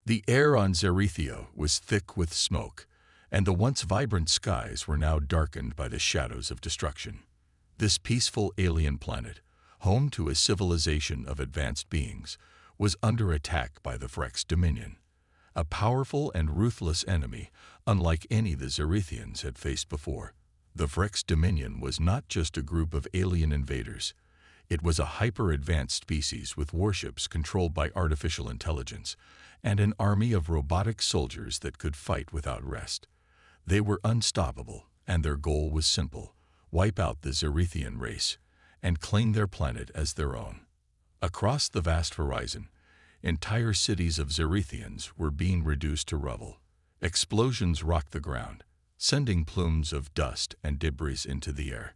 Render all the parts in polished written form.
The air on Zerethia was thick with smoke, and the once vibrant skies were now darkened by the shadows of destruction. This peaceful alien planet, home to a civilization of advanced beings, was under attack by the Vrex Dominion, a powerful and ruthless enemy unlike any the Zerethians had faced before. The Vrex Dominion was not just a group of alien invaders. It was a hyper-advanced species with warships controlled by artificial intelligence and an army of robotic soldiers that could fight without rest. They were unstoppable, and their goal was simple: wipe out the Zerethian race and claim their planet as their own. Across the vast horizon, entire cities of Zerethians were being reduced to rubble. Explosions rocked the ground, sending plumes of dust and debris into the air.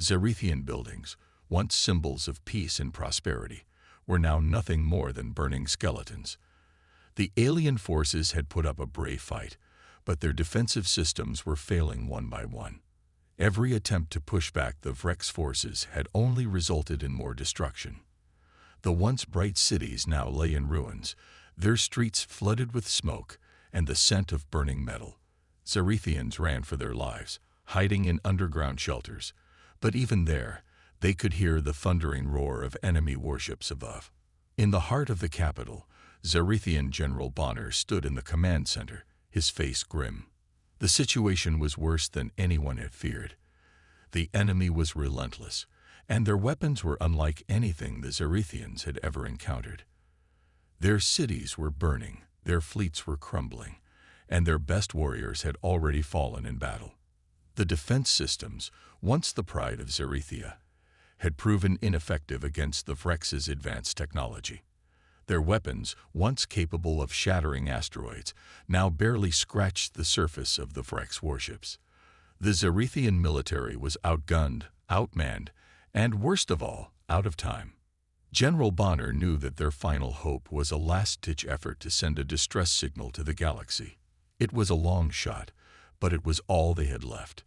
Zerethian buildings, once symbols of peace and prosperity, were now nothing more than burning skeletons. The alien forces had put up a brave fight, but their defensive systems were failing one by one. Every attempt to push back the Vrex forces had only resulted in more destruction. The once bright cities now lay in ruins, their streets flooded with smoke and the scent of burning metal. Zerethians ran for their lives, hiding in underground shelters, but even there, they could hear the thundering roar of enemy warships above. In the heart of the capital, Zerethian General Bonner stood in the command center, his face grim. The situation was worse than anyone had feared. The enemy was relentless, and their weapons were unlike anything the Zerethians had ever encountered. Their cities were burning, their fleets were crumbling, and their best warriors had already fallen in battle. The defense systems, once the pride of Zerethia, had proven ineffective against the Vrex's advanced technology. Their weapons, once capable of shattering asteroids, now barely scratched the surface of the Vrex warships. The Zerethian military was outgunned, outmanned, and worst of all, out of time. General Bonner knew that their final hope was a last-ditch effort to send a distress signal to the galaxy. It was a long shot, but it was all they had left.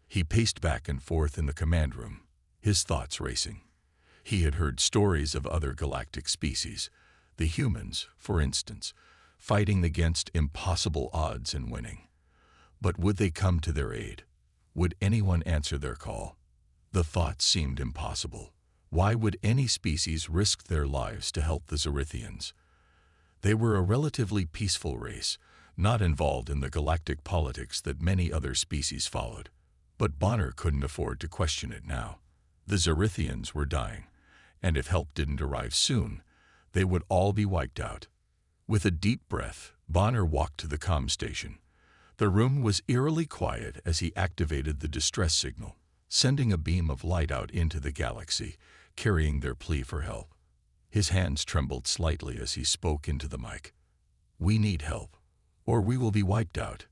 He paced back and forth in the command room, his thoughts racing. He had heard stories of other galactic species, the humans, for instance, fighting against impossible odds and winning. But would they come to their aid? Would anyone answer their call? The thought seemed impossible. Why would any species risk their lives to help the Zerethians? They were a relatively peaceful race, not involved in the galactic politics that many other species followed. But Bonner couldn't afford to question it now. The Zerethians were dying, and if help didn't arrive soon, they would all be wiped out. With a deep breath, Bonner walked to the comm station. The room was eerily quiet as he activated the distress signal, sending a beam of light out into the galaxy, carrying their plea for help. His hands trembled slightly as he spoke into the mic. "We need help, or we will be wiped out,"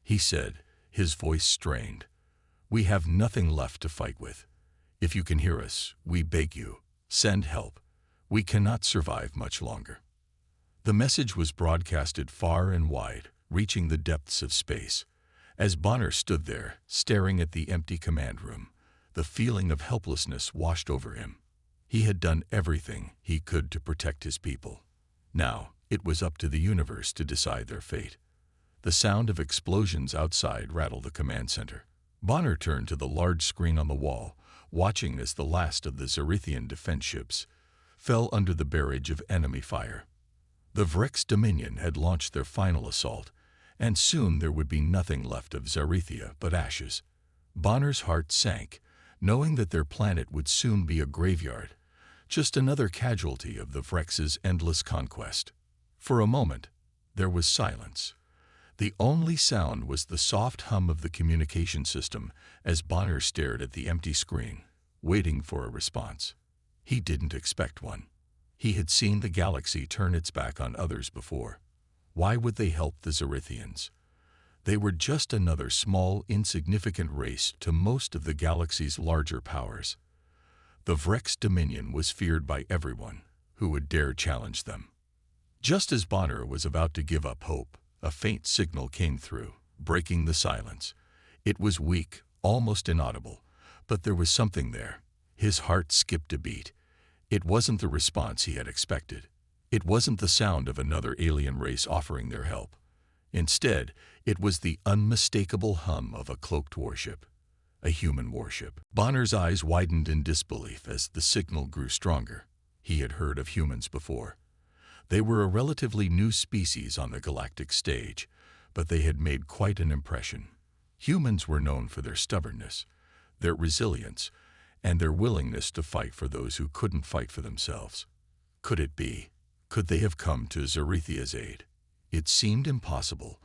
he said, his voice strained. "We have nothing left to fight with. If you can hear us, we beg you, send help. We cannot survive much longer." The message was broadcasted far and wide, reaching the depths of space. As Bonner stood there, staring at the empty command room, the feeling of helplessness washed over him. He had done everything he could to protect his people. Now, it was up to the universe to decide their fate. The sound of explosions outside rattled the command center. Bonner turned to the large screen on the wall, watching as the last of the Zerethian defense ships fell under the barrage of enemy fire. The Vrex Dominion had launched their final assault, and soon there would be nothing left of Zerethia but ashes. Bonner's heart sank, knowing that their planet would soon be a graveyard, just another casualty of the Vrex's endless conquest. For a moment, there was silence. The only sound was the soft hum of the communication system as Bonner stared at the empty screen, waiting for a response. He didn't expect one. He had seen the galaxy turn its back on others before. Why would they help the Zerethians? They were just another small, insignificant race to most of the galaxy's larger powers. The Vrex Dominion was feared by everyone who would dare challenge them. Just as Bonner was about to give up hope, a faint signal came through, breaking the silence. It was weak, almost inaudible, but there was something there. His heart skipped a beat. It wasn't the response he had expected. It wasn't the sound of another alien race offering their help. Instead, it was the unmistakable hum of a cloaked warship, a human warship. Bonner's eyes widened in disbelief as the signal grew stronger. He had heard of humans before. They were a relatively new species on the galactic stage, but they had made quite an impression. Humans were known for their stubbornness, their resilience, and their willingness to fight for those who couldn't fight for themselves. Could it be? Could they have come to Zarethia's aid? It seemed impossible,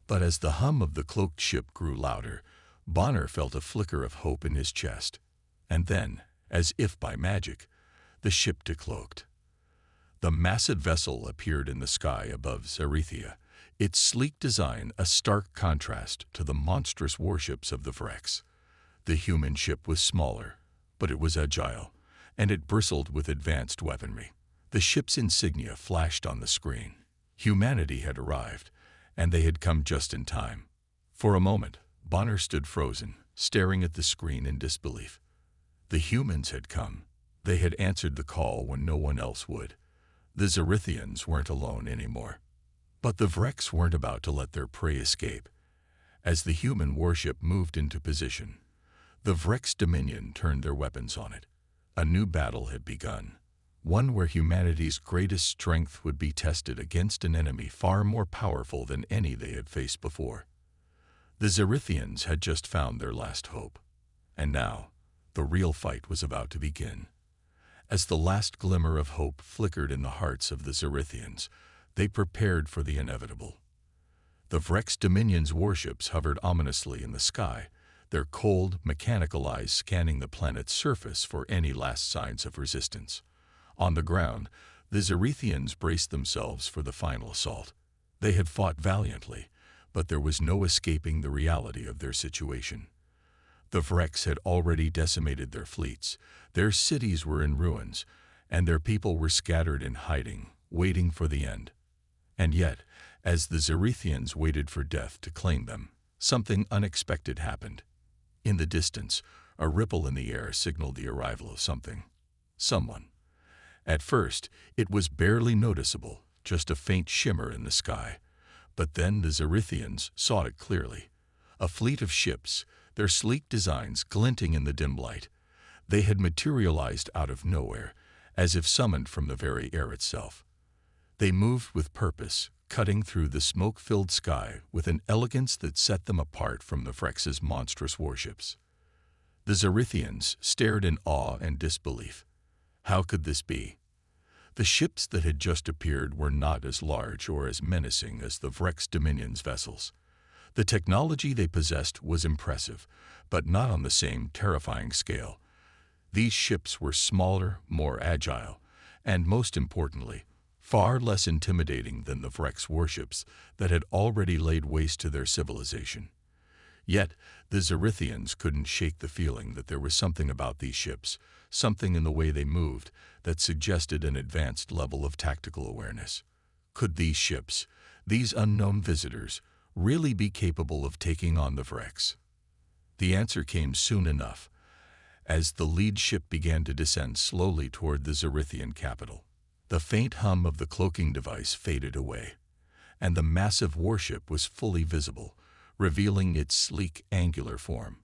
but as the hum of the cloaked ship grew louder, Bonner felt a flicker of hope in his chest. And then, as if by magic, the ship decloaked. The massive vessel appeared in the sky above Zarethia, its sleek design a stark contrast to the monstrous warships of the Vrex. The human ship was smaller, but it was agile, and it bristled with advanced weaponry. The ship's insignia flashed on the screen. Humanity had arrived, and they had come just in time. For a moment, Bonner stood frozen, staring at the screen in disbelief. The humans had come. They had answered the call when no one else would. The Zarethians weren't alone anymore. But the Vrex weren't about to let their prey escape. As the human warship moved into position, the Vrex Dominion turned their weapons on it. A new battle had begun, one where humanity's greatest strength would be tested against an enemy far more powerful than any they had faced before. The Zarethians had just found their last hope, and now the real fight was about to begin. As the last glimmer of hope flickered in the hearts of the Zarethians, they prepared for the inevitable. The Vrex Dominion's warships hovered ominously in the sky, their cold, mechanical eyes scanning the planet's surface for any last signs of resistance. On the ground, the Zarethians braced themselves for the final assault. They had fought valiantly, but there was no escaping the reality of their situation. The Vrex had already decimated their fleets, their cities were in ruins, and their people were scattered in hiding, waiting for the end. And yet, as the Zarethians waited for death to claim them, something unexpected happened. In the distance, a ripple in the air signaled the arrival of someone. At first, it was barely noticeable, just a faint shimmer in the sky. But then the Zarethians saw it clearly. A fleet of ships, their sleek designs glinting in the dim light. They had materialized out of nowhere, as if summoned from the very air itself. They moved with purpose, cutting through the smoke-filled sky with an elegance that set them apart from the Vrex's monstrous warships. The Zarethians stared in awe and disbelief. How could this be? The ships that had just appeared were not as large or as menacing as the Vrex Dominion's vessels. The technology they possessed was impressive, but not on the same terrifying scale. These ships were smaller, more agile, and most importantly, far less intimidating than the Vrex warships that had already laid waste to their civilization. Yet, the Zarethians couldn't shake the feeling that there was something about these ships, something in the way they moved, that suggested an advanced level of tactical awareness. Could these ships, these unknown visitors, really be capable of taking on the Vrex? The answer came soon enough, as the lead ship began to descend slowly toward the Zarethian capital. The faint hum of the cloaking device faded away, and the massive warship was fully visible, revealing its sleek, angular form.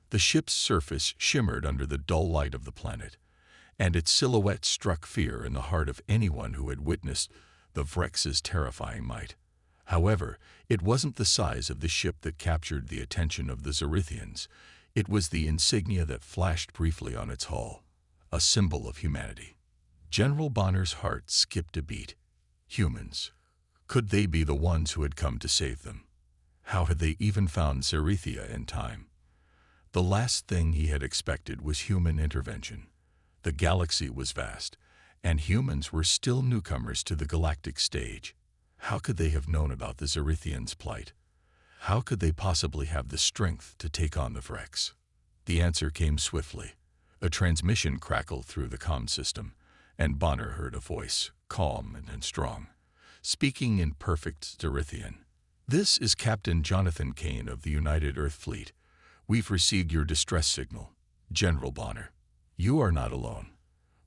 The ship's surface shimmered under the dull light of the planet, and its silhouette struck fear in the heart of anyone who had witnessed the Vrex's terrifying might. However, it wasn't the size of the ship that captured the attention of the Zarethians. It was the insignia that flashed briefly on its hull, a symbol of humanity. General Bonner's heart skipped a beat. Humans. Could they be the ones who had come to save them? How had they even found Zarethia in time? The last thing he had expected was human intervention. The galaxy was vast, and humans were still newcomers to the galactic stage. How could they have known about the Zarethians' plight? How could they possibly have the strength to take on the Vrex? The answer came swiftly. A transmission crackled through the comm system, and Bonner heard a voice, calm and strong, speaking in perfect Zarethian. "This is Captain Jonathan Kane of the United Earth Fleet. We've received your distress signal. General Bonner, you are not alone.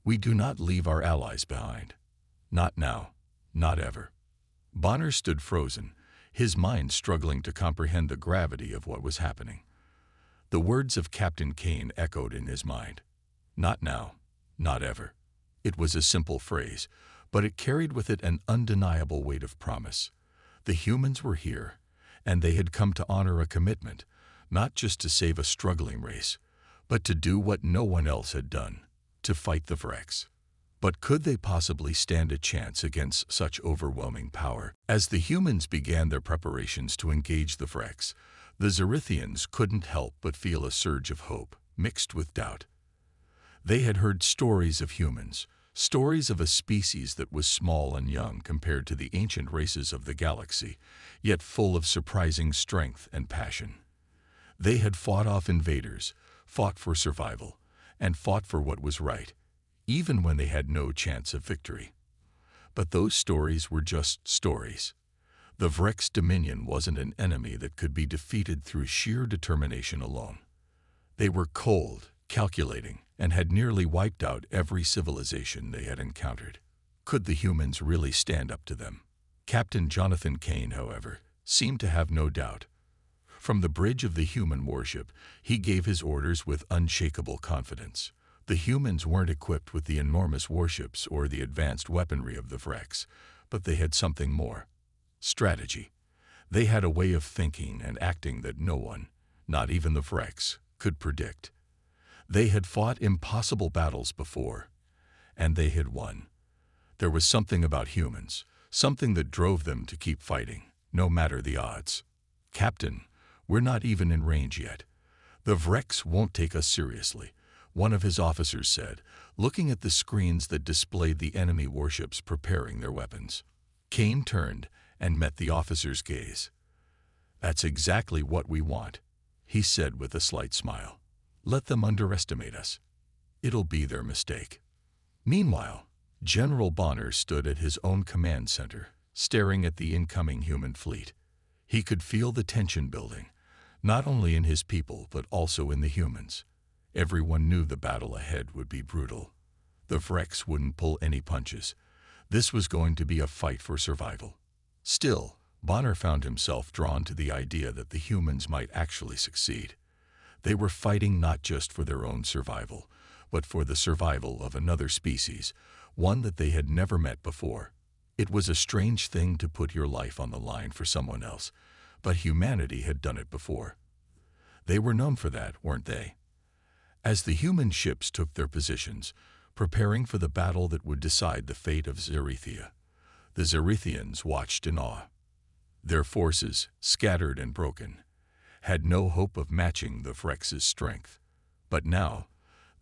We do not leave our allies behind. Not now. Not ever. Bonner stood frozen, his mind struggling to comprehend the gravity of what was happening. The words of Captain Kane echoed in his mind. Not now, not ever. It was a simple phrase, but it carried with it an undeniable weight of promise. The humans were here, and they had come to honor a commitment, not just to save a struggling race, but to do what no one else had done, to fight the Vrex. But could they possibly stand a chance against such overwhelming power? As the humans began their preparations to engage the Vrex, the Zerithians couldn't help but feel a surge of hope, mixed with doubt. They had heard stories of humans, stories of a species that was small and young compared to the ancient races of the galaxy, yet full of surprising strength and passion. They had fought off invaders, fought for survival, and fought for what was right, even when they had no chance of victory. But those stories were just stories. The Vrex Dominion wasn't an enemy that could be defeated through sheer determination alone. They were cold, calculating, and had nearly wiped out every civilization they had encountered. Could the humans really stand up to them? Captain Jonathan Kane, however, seemed to have no doubt. From the bridge of the human warship, he gave his orders with unshakable confidence. The humans weren't equipped with the enormous warships or the advanced weaponry of the Vrex, but they had something more. Strategy. They had a way of thinking and acting that no one, not even the Vrex, could predict. They had fought impossible battles before, and they had won. There was something about humans, something that drove them to keep fighting, no matter the odds. Captain, we're not even in range yet. The Vrex won't take us seriously, one of his officers said, looking at the screens that displayed the enemy warships preparing their weapons. Kane turned and met the officer's gaze. That's exactly what we want, he said with a slight smile. Let them underestimate us. It'll be their mistake. Meanwhile, General Bonner stood at his own command center, staring at the incoming human fleet. He could feel the tension building, not only in his people but also in the humans. Everyone knew the battle ahead would be brutal. The Vrex wouldn't pull any punches. This was going to be a fight for survival. Still, Bonner found himself drawn to the idea that the humans might actually succeed. They were fighting not just for their own survival, but for the survival of another species, one that they had never met before. It was a strange thing to put your life on the line for someone else, but humanity had done it before. They were known for that, weren't they? As the human ships took their positions, preparing for the battle that would decide the fate of Zerithia, the Zerithians watched in awe. Their forces, scattered and broken, had no hope of matching the Vrex's strength. But now,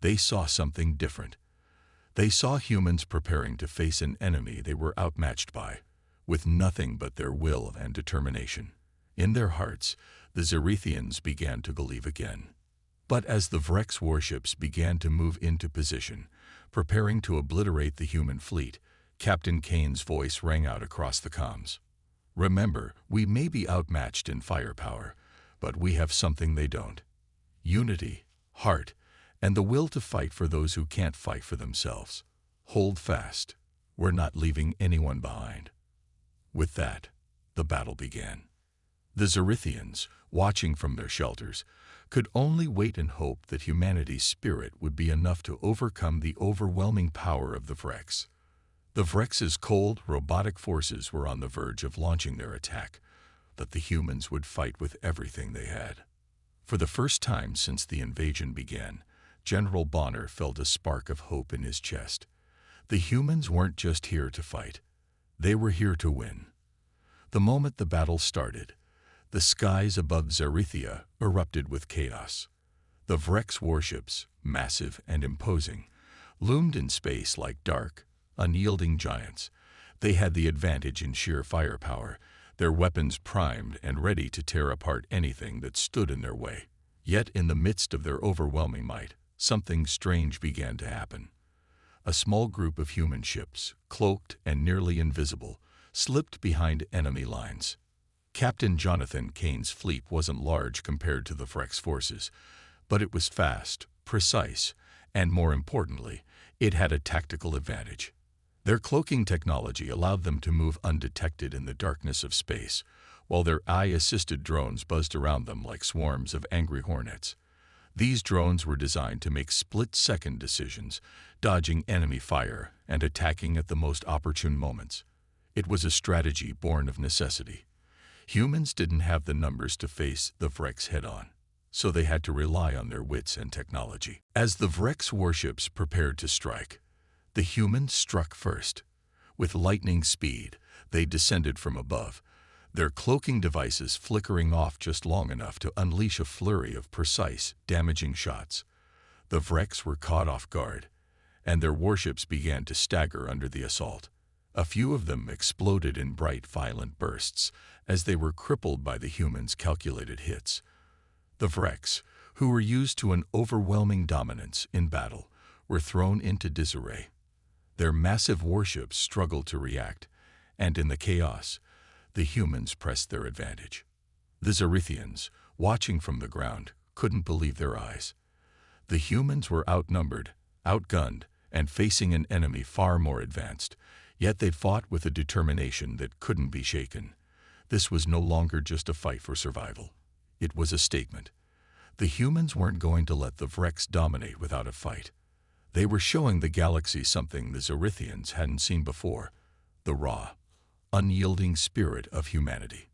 they saw something different. They saw humans preparing to face an enemy they were outmatched by, with nothing but their will and determination. In their hearts, the Zerithians began to believe again. But as the Vrex warships began to move into position, preparing to obliterate the human fleet, Captain Kane's voice rang out across the comms. Remember, we may be outmatched in firepower, but we have something they don't. Unity, heart, and the will to fight for those who can't fight for themselves. Hold fast. We're not leaving anyone behind. With that, the battle began. The Zerithians, watching from their shelters, could only wait and hope that humanity's spirit would be enough to overcome the overwhelming power of the Vrex. The Vrex's cold, robotic forces were on the verge of launching their attack, but the humans would fight with everything they had. For the first time since the invasion began, General Bonner felt a spark of hope in his chest. The humans weren't just here to fight. They were here to win. The moment the battle started, the skies above Zerithia erupted with chaos. The Vrex warships, massive and imposing, loomed in space like dark, unyielding giants. They had the advantage in sheer firepower, their weapons primed and ready to tear apart anything that stood in their way. Yet in the midst of their overwhelming might, something strange began to happen. A small group of human ships, cloaked and nearly invisible, slipped behind enemy lines. Captain Jonathan Kane's fleet wasn't large compared to the Vrex forces, but it was fast, precise, and more importantly, it had a tactical advantage. Their cloaking technology allowed them to move undetected in the darkness of space, while their AI-assisted drones buzzed around them like swarms of angry hornets. These drones were designed to make split-second decisions, dodging enemy fire and attacking at the most opportune moments. It was a strategy born of necessity. Humans didn't have the numbers to face the Vrex head-on, so they had to rely on their wits and technology. As the Vrex warships prepared to strike, the humans struck first. With lightning speed, they descended from above, their cloaking devices flickering off just long enough to unleash a flurry of precise, damaging shots. The Vrex were caught off guard, and their warships began to stagger under the assault. A few of them exploded in bright, violent bursts as they were crippled by the humans' calculated hits. The Vrex, who were used to an overwhelming dominance in battle, were thrown into disarray. Their massive warships struggled to react, and in the chaos, the humans pressed their advantage. The Xerithians, watching from the ground, couldn't believe their eyes. The humans were outnumbered, outgunned, and facing an enemy far more advanced, yet they fought with a determination that couldn't be shaken. This was no longer just a fight for survival. It was a statement. The humans weren't going to let the Vrex dominate without a fight. They were showing the galaxy something the Xerithians hadn't seen before: the raw, unyielding spirit of humanity.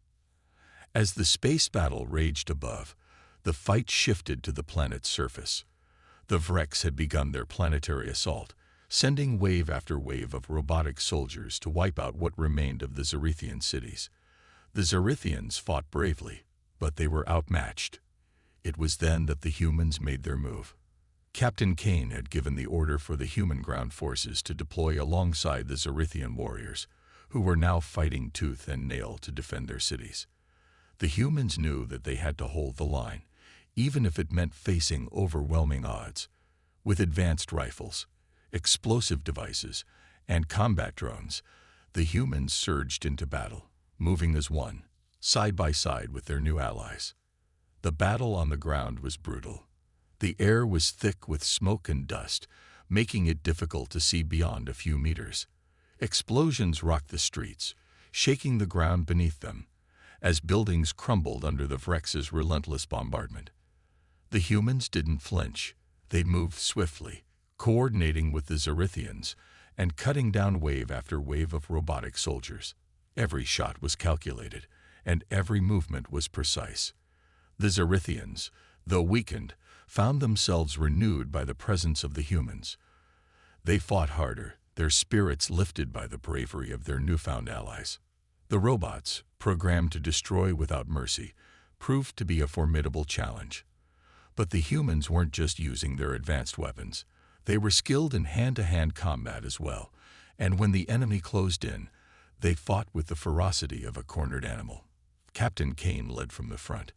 As the space battle raged above, the fight shifted to the planet's surface. The Vrex had begun their planetary assault, sending wave after wave of robotic soldiers to wipe out what remained of the Xerithian cities. The Xerithians fought bravely, but they were outmatched. It was then that the humans made their move. Captain Kane had given the order for the human ground forces to deploy alongside the Xerithian warriors, who were now fighting tooth and nail to defend their cities. The humans knew that they had to hold the line, even if it meant facing overwhelming odds. With advanced rifles, explosive devices, and combat drones, the humans surged into battle, moving as one, side by side with their new allies. The battle on the ground was brutal. The air was thick with smoke and dust, making it difficult to see beyond a few meters. Explosions rocked the streets, shaking the ground beneath them, as buildings crumbled under the Vrex's relentless bombardment. The humans didn't flinch. They moved swiftly, coordinating with the Xerithians and cutting down wave after wave of robotic soldiers. Every shot was calculated, and every movement was precise. The Xerithians, though weakened, found themselves renewed by the presence of the humans. They fought harder, their spirits lifted by the bravery of their newfound allies. The robots, programmed to destroy without mercy, proved to be a formidable challenge. But the humans weren't just using their advanced weapons. They were skilled in hand-to-hand combat as well, and when the enemy closed in, they fought with the ferocity of a cornered animal. Captain Kane led from the front,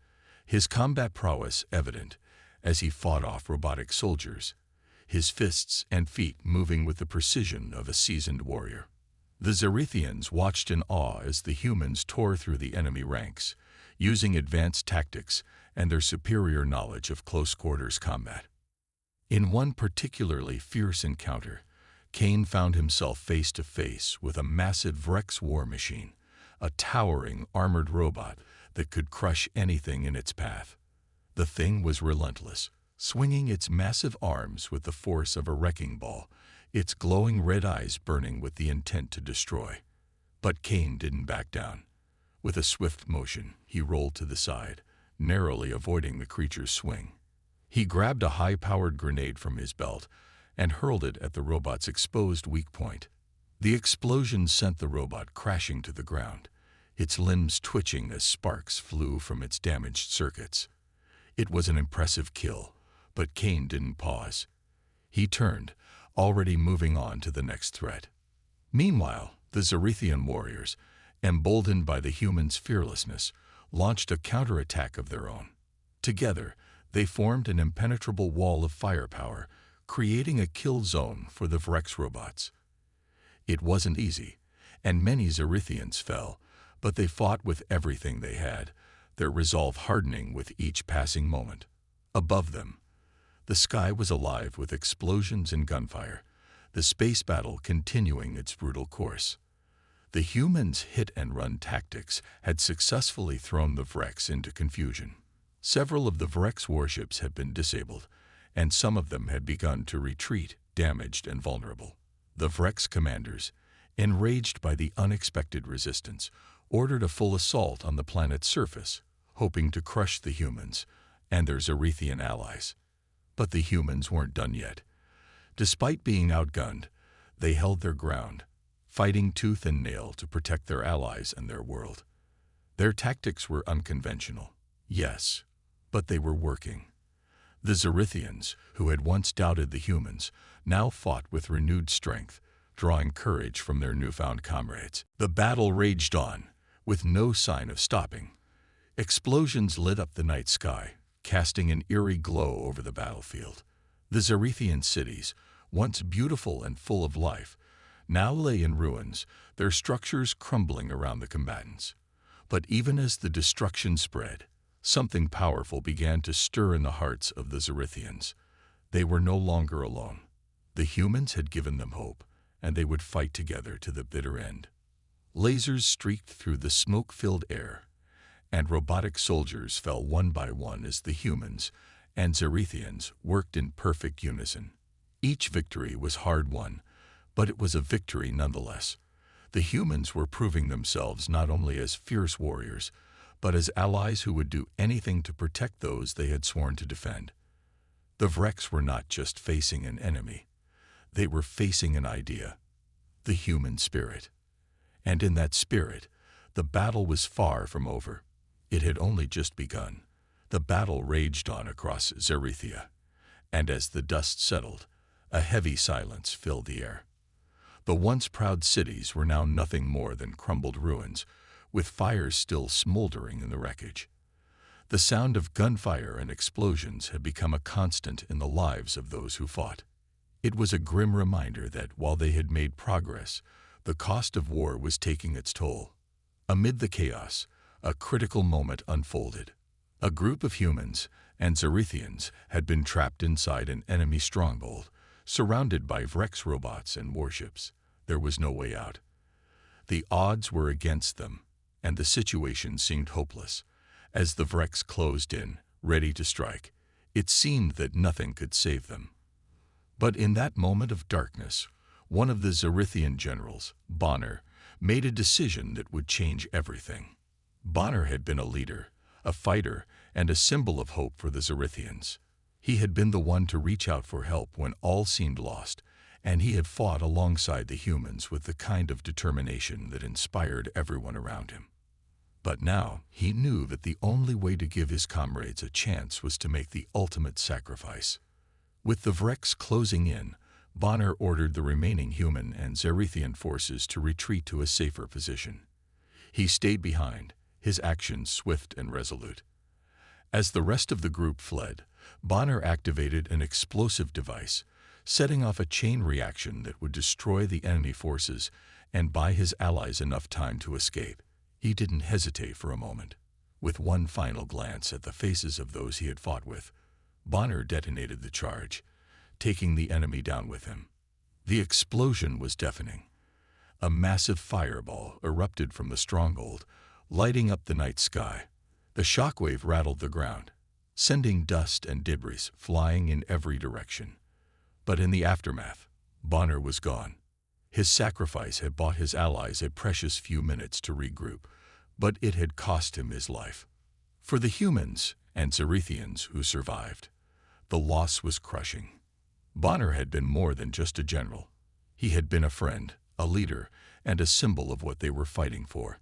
his combat prowess evident as he fought off robotic soldiers, his fists and feet moving with the precision of a seasoned warrior. The Xerithians watched in awe as the humans tore through the enemy ranks, using advanced tactics and their superior knowledge of close-quarters combat. In one particularly fierce encounter, Kane found himself face-to-face with a massive Vrex war machine, a towering armored robot that could crush anything in its path. The thing was relentless, swinging its massive arms with the force of a wrecking ball, its glowing red eyes burning with the intent to destroy. But Kane didn't back down. With a swift motion, he rolled to the side, narrowly avoiding the creature's swing. He grabbed a high-powered grenade from his belt and hurled it at the robot's exposed weak point. The explosion sent the robot crashing to the ground, its limbs twitching as sparks flew from its damaged circuits. It was an impressive kill, but Kane didn't pause. He turned, already moving on to the next threat. Meanwhile, the Xerithian warriors, emboldened by the humans' fearlessness, launched a counterattack of their own. Together, they formed an impenetrable wall of firepower, creating a kill zone for the Vrex robots. It wasn't easy, and many Xerithians fell, but they fought with everything they had, their resolve hardening with each passing moment. Above them, the sky was alive with explosions and gunfire. the space battle continuing its brutal course. The humans' hit-and-run tactics had successfully thrown the Vrex into confusion. Several of the Vrex warships had been disabled, and some of them had begun to retreat, damaged and vulnerable. The Vrex commanders, enraged by the unexpected resistance, ordered a full assault on the planet's surface, hoping to crush the humans and their Zerithian allies. But the humans weren't done yet. Despite being outgunned, they held their ground, fighting tooth and nail to protect their allies and their world. Their tactics were unconventional, yes, but they were working. The Zerithians, who had once doubted the humans, now fought with renewed strength, drawing courage from their newfound comrades. The battle raged on, with no sign of stopping. Explosions lit up the night sky, casting an eerie glow over the battlefield. The Zerithian cities, once beautiful and full of life, now lay in ruins, their structures crumbling around the combatants. But even as the destruction spread, something powerful began to stir in the hearts of the Zerithians. They were no longer alone. The humans had given them hope, and they would fight together to the bitter end. Lasers streaked through the smoke-filled air, and robotic soldiers fell one by one as the humans and Zerithians worked in perfect unison. Each victory was hard-won, but it was a victory nonetheless. The humans were proving themselves not only as fierce warriors, but as allies who would do anything to protect those they had sworn to defend. The Vrex were not just facing an enemy. They were facing an idea, the human spirit. And in that spirit, the battle was far from over. It had only just begun. The battle raged on across Zerithia, and as the dust settled, a heavy silence filled the air. The once proud cities were now nothing more than crumbled ruins, with fires still smoldering in the wreckage. The sound of gunfire and explosions had become a constant in the lives of those who fought. It was a grim reminder that while they had made progress, the cost of war was taking its toll. Amid the chaos, a critical moment unfolded. A group of humans and Zerithians had been trapped inside an enemy stronghold, surrounded by Vrex robots and warships. There was no way out. The odds were against them, and the situation seemed hopeless. As the Vrex closed in, ready to strike, it seemed that nothing could save them. But in that moment of darkness, one of the Zerithian generals, Bonner, made a decision that would change everything. Bonner had been a leader, a fighter, and a symbol of hope for the Zerithians. He had been the one to reach out for help when all seemed lost, and he had fought alongside the humans with the kind of determination that inspired everyone around him. But now he knew that the only way to give his comrades a chance was to make the ultimate sacrifice. With the Vrex closing in, Bonner ordered the remaining human and Zerithian forces to retreat to a safer position. He stayed behind, his actions swift and resolute. As the rest of the group fled, Bonner activated an explosive device, setting off a chain reaction that would destroy the enemy forces and buy his allies enough time to escape. He didn't hesitate for a moment. With one final glance at the faces of those he had fought with, Bonner detonated the charge, taking the enemy down with him. The explosion was deafening. A massive fireball erupted from the stronghold, lighting up the night sky. The shockwave rattled the ground, sending dust and debris flying in every direction. But in the aftermath, Bonner was gone. His sacrifice had bought his allies a precious few minutes to regroup, but it had cost him his life. For the humans and Zerithians who survived, the loss was crushing. Bonner had been more than just a general. He had been a friend, a leader, and a symbol of what they were fighting for.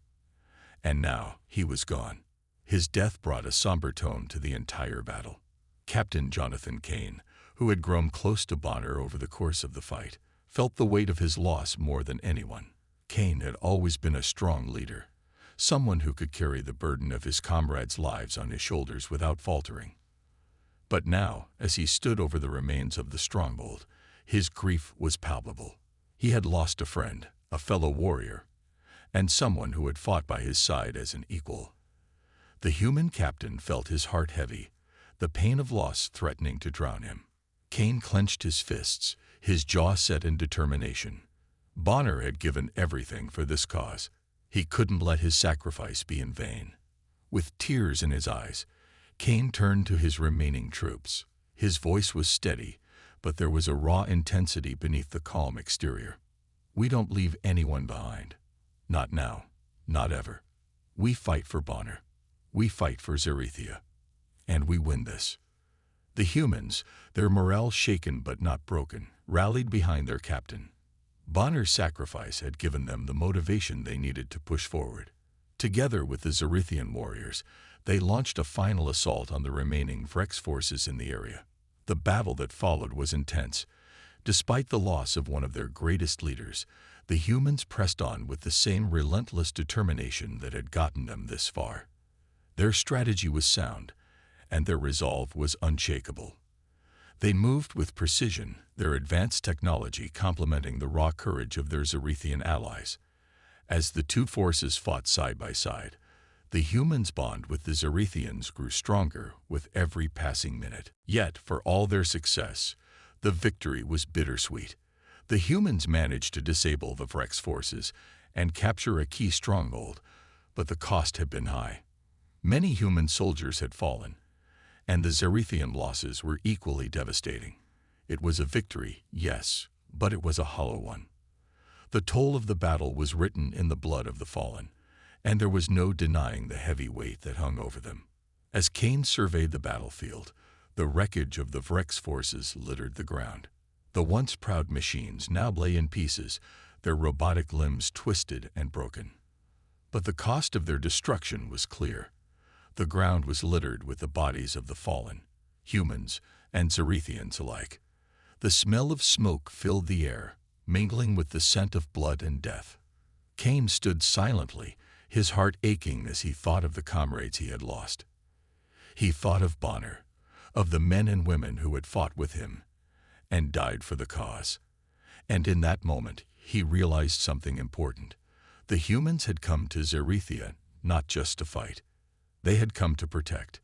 And now he was gone. His death brought a somber tone to the entire battle. Captain Jonathan Kane, who had grown close to Bonner over the course of the fight, felt the weight of his loss more than anyone. Kane had always been a strong leader, someone who could carry the burden of his comrades' lives on his shoulders without faltering. But now, as he stood over the remains of the stronghold, his grief was palpable. He had lost a friend, a fellow warrior, and someone who had fought by his side as an equal. The human captain felt his heart heavy, the pain of loss threatening to drown him. Kane clenched his fists, his jaw set in determination. Bonner had given everything for this cause. He couldn't let his sacrifice be in vain. With tears in his eyes, Kane turned to his remaining troops. His voice was steady, but there was a raw intensity beneath the calm exterior. "We don't leave anyone behind. Not now. Not ever. We fight for Bonner. We fight for Zarethia. And we win this." The humans, their morale shaken but not broken, rallied behind their captain. Bonner's sacrifice had given them the motivation they needed to push forward. Together with the Zarethian warriors, they launched a final assault on the remaining Vrex forces in the area. The battle that followed was intense. Despite the loss of one of their greatest leaders, the humans pressed on with the same relentless determination that had gotten them this far. Their strategy was sound, and their resolve was unshakable. They moved with precision, their advanced technology complementing the raw courage of their Zarethian allies. As the two forces fought side by side, the humans' bond with the Zarethians grew stronger with every passing minute. Yet, for all their success, the victory was bittersweet. The humans managed to disable the Vrex forces and capture a key stronghold, but the cost had been high. Many human soldiers had fallen, and the Zarethian losses were equally devastating. It was a victory, yes, but it was a hollow one. The toll of the battle was written in the blood of the fallen, and there was no denying the heavy weight that hung over them. As Kane surveyed the battlefield, the wreckage of the Vrex forces littered the ground. The once proud machines now lay in pieces, their robotic limbs twisted and broken. But the cost of their destruction was clear. The ground was littered with the bodies of the fallen, humans and Zarethians alike. The smell of smoke filled the air, mingling with the scent of blood and death. Kane stood silently, his heart aching as he thought of the comrades he had lost. He thought of Bonner, of the men and women who had fought with him and died for the cause. And in that moment, he realized something important. The humans had come to Zarethia not just to fight. They had come to protect.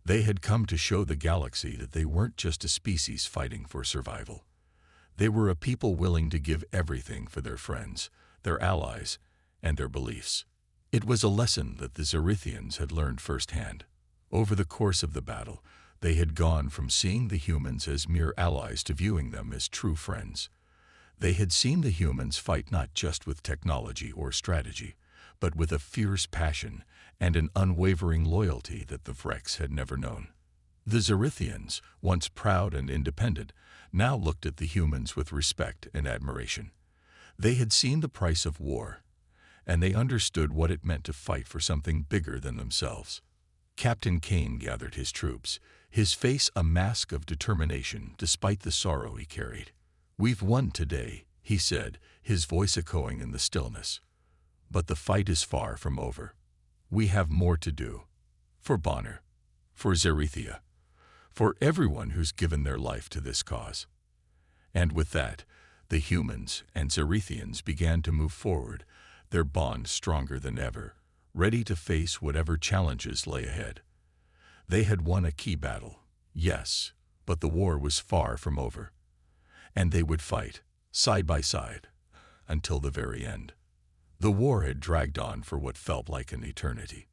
They had come to show the galaxy that they weren't just a species fighting for survival. They were a people willing to give everything for their friends, their allies, and their beliefs. It was a lesson that the Zarethians had learned firsthand. Over the course of the battle, they had gone from seeing the humans as mere allies to viewing them as true friends. They had seen the humans fight not just with technology or strategy, but with a fierce passion and an unwavering loyalty that the Vrex had never known. The Zarethians, once proud and independent, now looked at the humans with respect and admiration. They had seen the price of war, and they understood what it meant to fight for something bigger than themselves. Captain Kane gathered his troops, his face a mask of determination despite the sorrow he carried. "We've won today," he said, his voice echoing in the stillness. "But the fight is far from over. We have more to do. For Bonner, for Zarethia, for everyone who's given their life to this cause." And with that, the humans and Zarethians began to move forward, their bond stronger than ever, ready to face whatever challenges lay ahead. They had won a key battle, yes, but the war was far from over. And they would fight, side by side, until the very end. The war had dragged on for what felt like an eternity.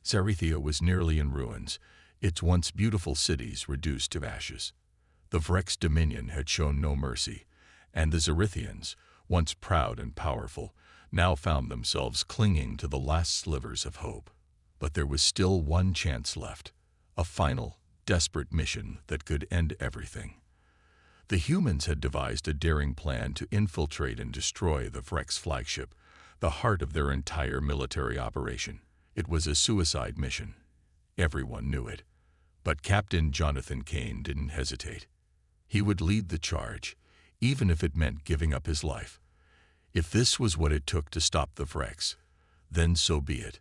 Zarethia was nearly in ruins, its once beautiful cities reduced to ashes. The Vrex dominion had shown no mercy, and the Zarethians, once proud and powerful, now found themselves clinging to the last slivers of hope. But there was still one chance left, a final, desperate mission that could end everything. The humans had devised a daring plan to infiltrate and destroy the Vrex flagship, the heart of their entire military operation. It was a suicide mission. Everyone knew it. But Captain Jonathan Kane didn't hesitate. He would lead the charge, even if it meant giving up his life. If this was what it took to stop the Vrex, then so be it.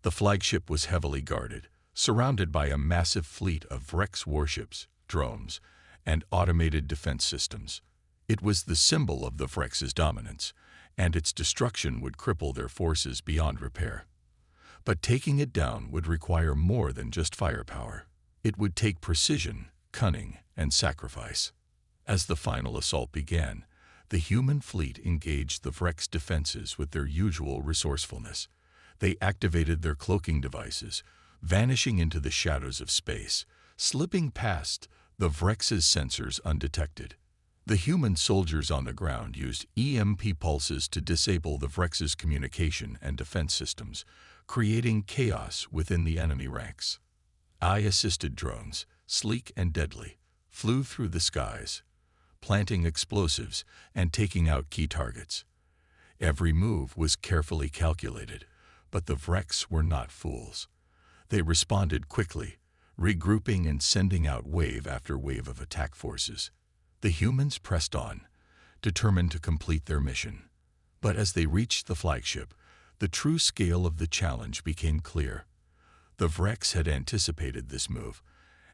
The flagship was heavily guarded, surrounded by a massive fleet of Vrex warships, drones, and automated defense systems. It was the symbol of the Vrex's dominance, and its destruction would cripple their forces beyond repair. But taking it down would require more than just firepower. It would take precision, cunning, and sacrifice. As the final assault began, the human fleet engaged the Vrex defenses with their usual resourcefulness. They activated their cloaking devices, vanishing into the shadows of space, slipping past the Vrex's sensors undetected. The human soldiers on the ground used EMP pulses to disable the Vrex's communication and defense systems, creating chaos within the enemy ranks. AI-assisted drones, sleek and deadly, flew through the skies, planting explosives and taking out key targets. Every move was carefully calculated, but the Vrex were not fools. They responded quickly, regrouping and sending out wave after wave of attack forces. The humans pressed on, determined to complete their mission. But as they reached the flagship, the true scale of the challenge became clear. The Vrex had anticipated this move,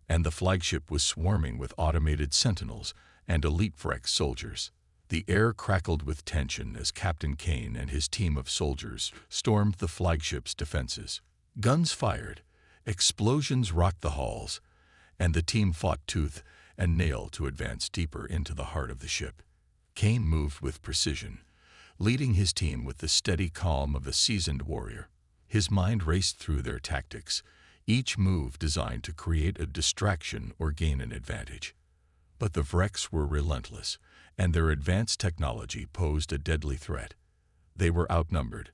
and the flagship was swarming with automated sentinels and elite Vrex soldiers. The air crackled with tension as Captain Kane and his team of soldiers stormed the flagship's defenses. Guns fired, explosions rocked the halls, and the team fought tooth and nail to advance deeper into the heart of the ship. Kane moved with precision, leading his team with the steady calm of a seasoned warrior. His mind raced through their tactics, each move designed to create a distraction or gain an advantage. But the Vrex were relentless, and their advanced technology posed a deadly threat. They were outnumbered,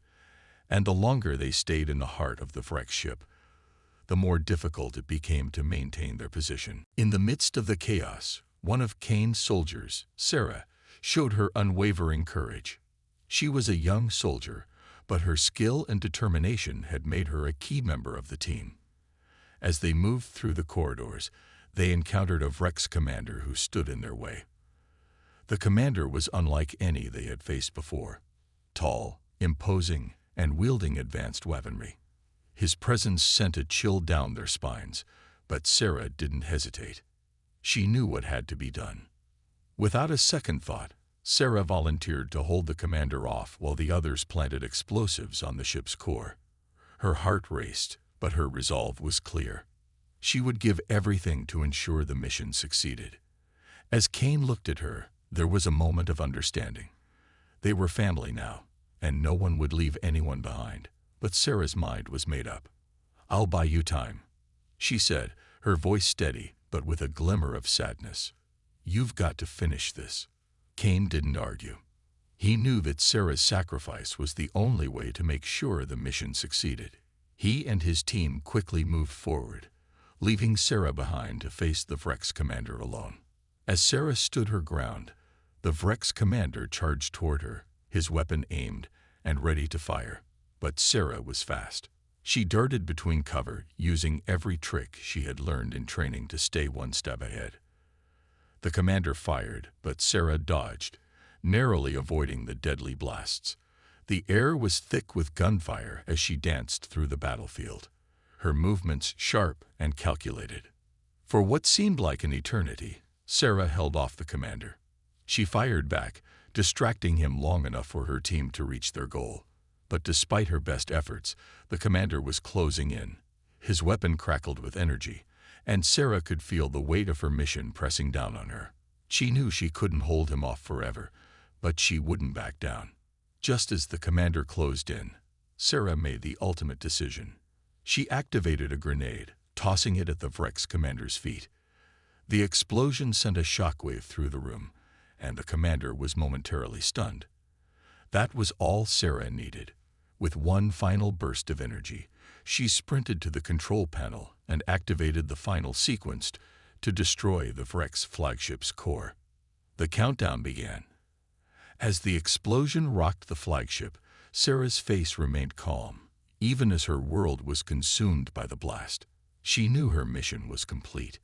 and the longer they stayed in the heart of the Vrex ship, the more difficult it became to maintain their position. In the midst of the chaos, one of Kane's soldiers, Sarah, showed her unwavering courage. She was a young soldier, but her skill and determination had made her a key member of the team. As they moved through the corridors, they encountered a Vrex commander who stood in their way. The commander was unlike any they had faced before, tall, imposing, and wielding advanced weaponry. His presence sent a chill down their spines, but Sarah didn't hesitate. She knew what had to be done. Without a second thought, Sarah volunteered to hold the commander off while the others planted explosives on the ship's core. Her heart raced, but her resolve was clear. She would give everything to ensure the mission succeeded. As Kane looked at her, there was a moment of understanding. They were family now, and no one would leave anyone behind. But Sarah's mind was made up. "I'll buy you time," she said, her voice steady but with a glimmer of sadness. "You've got to finish this." Kane didn't argue. He knew that Sarah's sacrifice was the only way to make sure the mission succeeded. He and his team quickly moved forward, leaving Sarah behind to face the Vrex commander alone. As Sarah stood her ground, the Vrex commander charged toward her, his weapon aimed and ready to fire. But Sarah was fast. She darted between cover, using every trick she had learned in training to stay one step ahead. The commander fired, but Sarah dodged, narrowly avoiding the deadly blasts. The air was thick with gunfire as she danced through the battlefield, her movements sharp and calculated. For what seemed like an eternity, Sarah held off the commander. She fired back, distracting him long enough for her team to reach their goal. But despite her best efforts, the commander was closing in. His weapon crackled with energy, and Sarah could feel the weight of her mission pressing down on her. She knew she couldn't hold him off forever, but she wouldn't back down. Just as the commander closed in, Sarah made the ultimate decision. She activated a grenade, tossing it at the Vrex commander's feet. The explosion sent a shockwave through the room, and the commander was momentarily stunned. That was all Sarah needed. With one final burst of energy, she sprinted to the control panel and activated the final sequence to destroy the Vrex flagship's core. The countdown began. As the explosion rocked the flagship, Sarah's face remained calm, even as her world was consumed by the blast. She knew her mission was complete.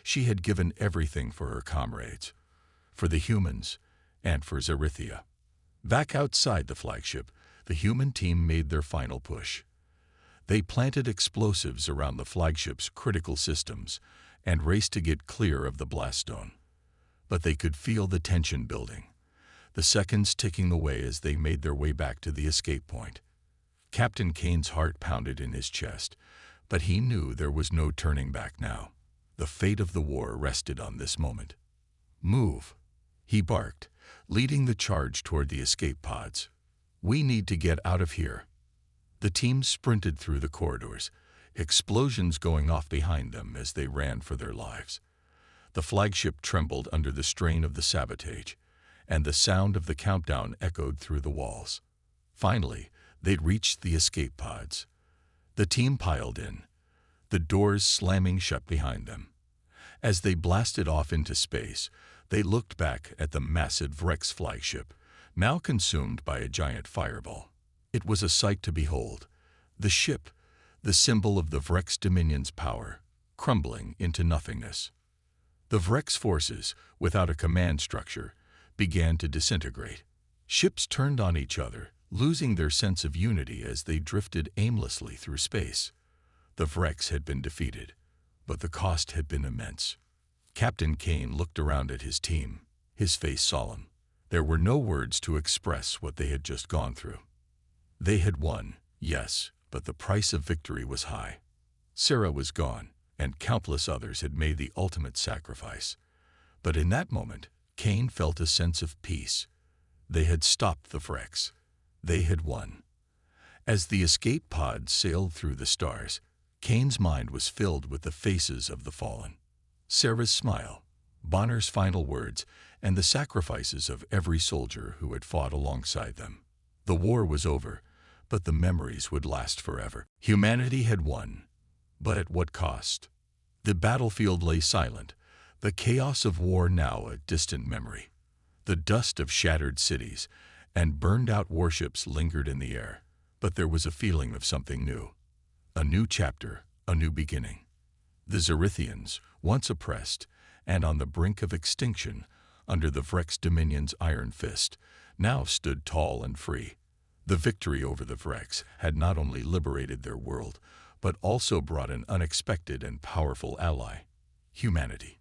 She had given everything for her comrades, for the humans, and for Zarithia. Back outside the flagship, the human team made their final push. They planted explosives around the flagship's critical systems and raced to get clear of the blast zone. But they could feel the tension building, the seconds ticking away as they made their way back to the escape point. Captain Kane's heart pounded in his chest, but he knew there was no turning back now. The fate of the war rested on this moment. "Move," he barked, leading the charge toward the escape pods. "We need to get out of here." The team sprinted through the corridors, explosions going off behind them as they ran for their lives. The flagship trembled under the strain of the sabotage, and the sound of the countdown echoed through the walls. Finally, they'd reached the escape pods. The team piled in, the doors slamming shut behind them. As they blasted off into space, they looked back at the massive Vrex flagship, now consumed by a giant fireball. It was a sight to behold. The ship, the symbol of the Vrex Dominion's power, crumbling into nothingness. The Vrex forces, without a command structure, began to disintegrate. Ships turned on each other, losing their sense of unity as they drifted aimlessly through space. The Vrex had been defeated, but the cost had been immense. Captain Kane looked around at his team, his face solemn. There were no words to express what they had just gone through. They had won, yes, but the price of victory was high. Sarah was gone, and countless others had made the ultimate sacrifice. But in that moment, Kane felt a sense of peace. They had stopped the Vrex. They had won. As the escape pods sailed through the stars, Kane's mind was filled with the faces of the fallen. Sarah's smile, Bonner's final words, and the sacrifices of every soldier who had fought alongside them. The war was over, but the memories would last forever. Humanity had won, but at what cost? The battlefield lay silent, the chaos of war now a distant memory. The dust of shattered cities and burned-out warships lingered in the air, but there was a feeling of something new. A new chapter, a new beginning. The Zerithians, once oppressed and on the brink of extinction under the Vrex Dominion's iron fist, now stood tall and free. The victory over the Vrex had not only liberated their world, but also brought an unexpected and powerful ally, humanity.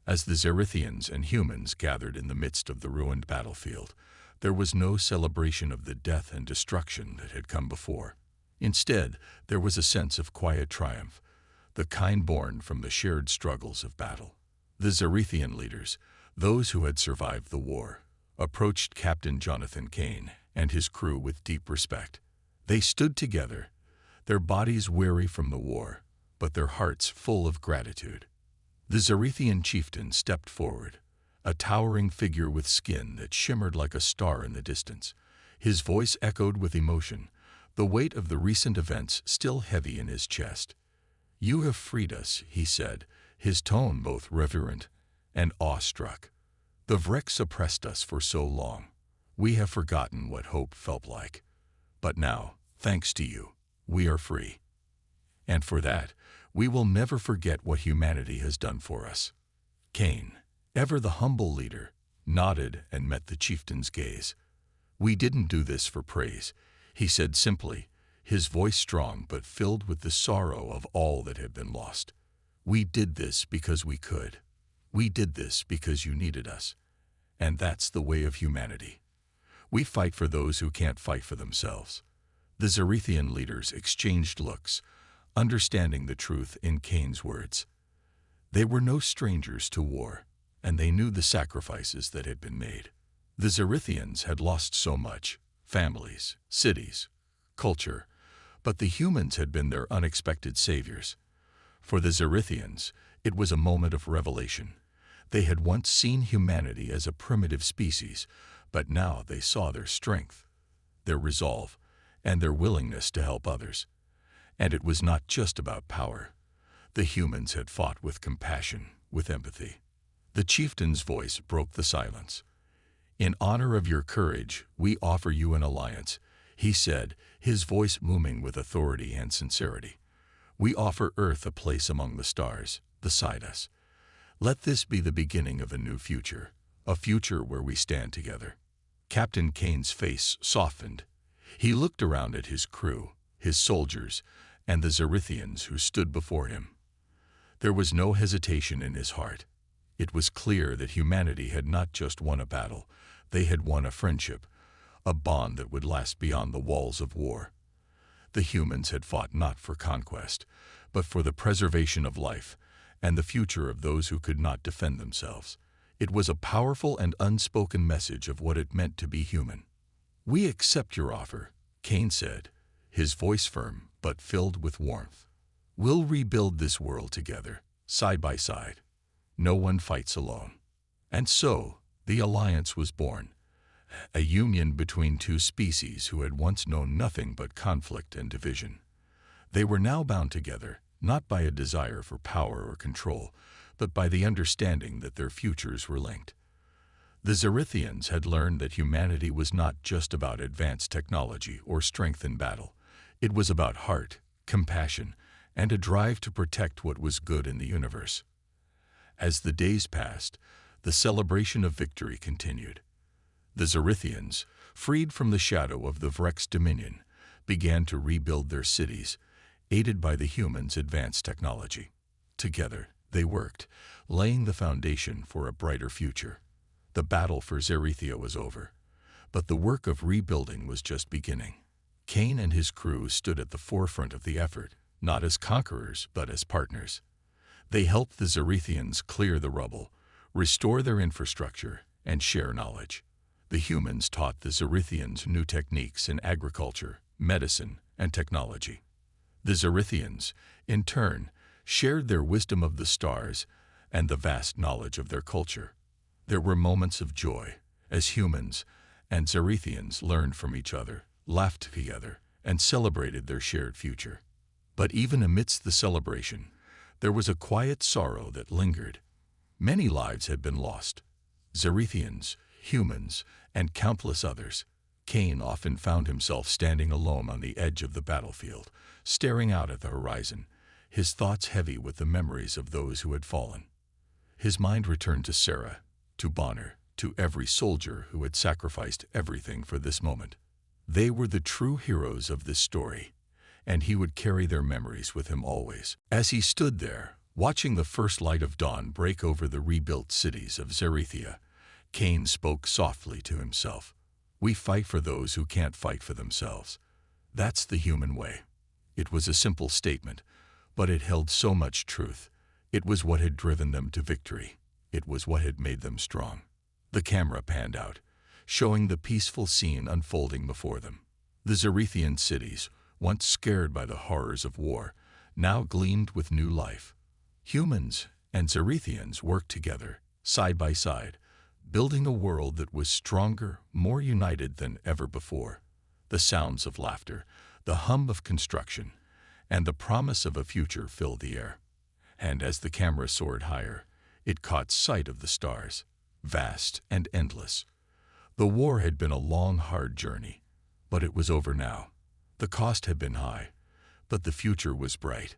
As the Zerithians and humans gathered in the midst of the ruined battlefield, there was no celebration of the death and destruction that had come before. Instead, there was a sense of quiet triumph, the kind born from the shared struggles of battle. The Zerithian leaders, those who had survived the war, approached Captain Jonathan Kane and his crew with deep respect. They stood together, their bodies weary from the war, but their hearts full of gratitude. The Zerithian chieftain stepped forward, a towering figure with skin that shimmered like a star in the distance. His voice echoed with emotion, the weight of the recent events still heavy in his chest. "You have freed us," he said, his tone both reverent and awestruck. "The Vrex oppressed us for so long. We have forgotten what hope felt like. But now, thanks to you, we are free. And for that, we will never forget what humanity has done for us." Kane, ever the humble leader, nodded and met the chieftain's gaze. "We didn't do this for praise," he said simply, his voice strong but filled with the sorrow of all that had been lost. "We did this because we could. We did this because you needed us. And that's the way of humanity. We fight for those who can't fight for themselves." The Zerithian leaders exchanged looks, understanding the truth in Kane's words. They were no strangers to war, and they knew the sacrifices that had been made. The Zerithians had lost so much: families, cities, culture, but the humans had been their unexpected saviors. For the Zerithians, it was a moment of revelation. They had once seen humanity as a primitive species, but now they saw their strength, their resolve, and their willingness to help others. And it was not just about power. The humans had fought with compassion, with empathy. The chieftain's voice broke the silence. "In honor of your courage, we offer you an alliance," he said, his voice booming with authority and sincerity. "We offer Earth a place among the stars, beside us. Let this be the beginning of a new future, a future where we stand together." Captain Kane's face softened. He looked around at his crew, his soldiers, and the Zerithians who stood before him. There was no hesitation in his heart. It was clear that humanity had not just won a battle, they had won a friendship, a bond that would last beyond the walls of war. The humans had fought not for conquest, but for the preservation of life and the future of those who could not defend themselves. It was a powerful and unspoken message of what it meant to be human. "We accept your offer," Kane said, his voice firm but filled with warmth. "We'll rebuild this world together, side by side. No one fights alone." And so, the alliance was born, a union between two species who had once known nothing but conflict and division. They were now bound together, not by a desire for power or control, but by the understanding that their futures were linked. The Zerithians had learned that humanity was not just about advanced technology or strength in battle. It was about heart, compassion, and a drive to protect what was good in the universe. As the days passed, the celebration of victory continued. The Zerithians, freed from the shadow of the Vrex dominion, began to rebuild their cities, aided by the humans' advanced technology. Together, they worked, laying the foundation for a brighter future. The battle for Zerethia was over, but the work of rebuilding was just beginning. Kane and his crew stood at the forefront of the effort, not as conquerors, but as partners. They helped the Zerithians clear the rubble, restore their infrastructure, and share knowledge. The humans taught the Zerithians new techniques in agriculture, medicine, and technology. The Zerithians, in turn, shared their wisdom of the stars and the vast knowledge of their culture. There were moments of joy, as humans and Zerithians learned from each other, laughed together, and celebrated their shared future. But even amidst the celebration, there was a quiet sorrow that lingered. Many lives had been lost. Zerithians, humans, and countless others. Kane often found himself standing alone on the edge of the battlefield, staring out at the horizon, his thoughts heavy with the memories of those who had fallen. His mind returned to Sarah, to Bonner, to every soldier who had sacrificed everything for this moment. They were the true heroes of this story, and he would carry their memories with him always. As he stood there, watching the first light of dawn break over the rebuilt cities of Zerethia, Kane spoke softly to himself. "We fight for those who can't fight for themselves. That's the human way." It was a simple statement, but it held so much truth. It was what had driven them to victory. It was what had made them strong. The camera panned out, showing the peaceful scene unfolding before them. The Zerethian cities, once scared by the horrors of war, now gleamed with new life. Humans and Zerethians worked together, side by side, building a world that was stronger, more united than ever before. The sounds of laughter, the hum of construction, and the promise of a future filled the air. And as the camera soared higher, it caught sight of the stars, vast and endless. The war had been a long, hard journey, but it was over now. The cost had been high, but the future was bright.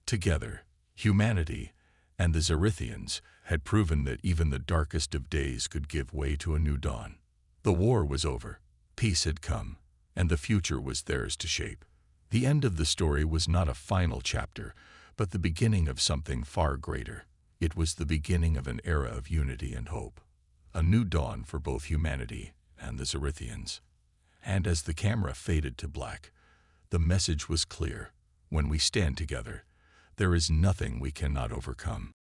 Together, humanity and the Zerithians had proven that even the darkest of days could give way to a new dawn. The war was over, peace had come, and the future was theirs to shape. The end of the story was not a final chapter, but the beginning of something far greater. It was the beginning of an era of unity and hope, a new dawn for both humanity and the Zerithians. And as the camera faded to black, the message was clear: when we stand together, there is nothing we cannot overcome.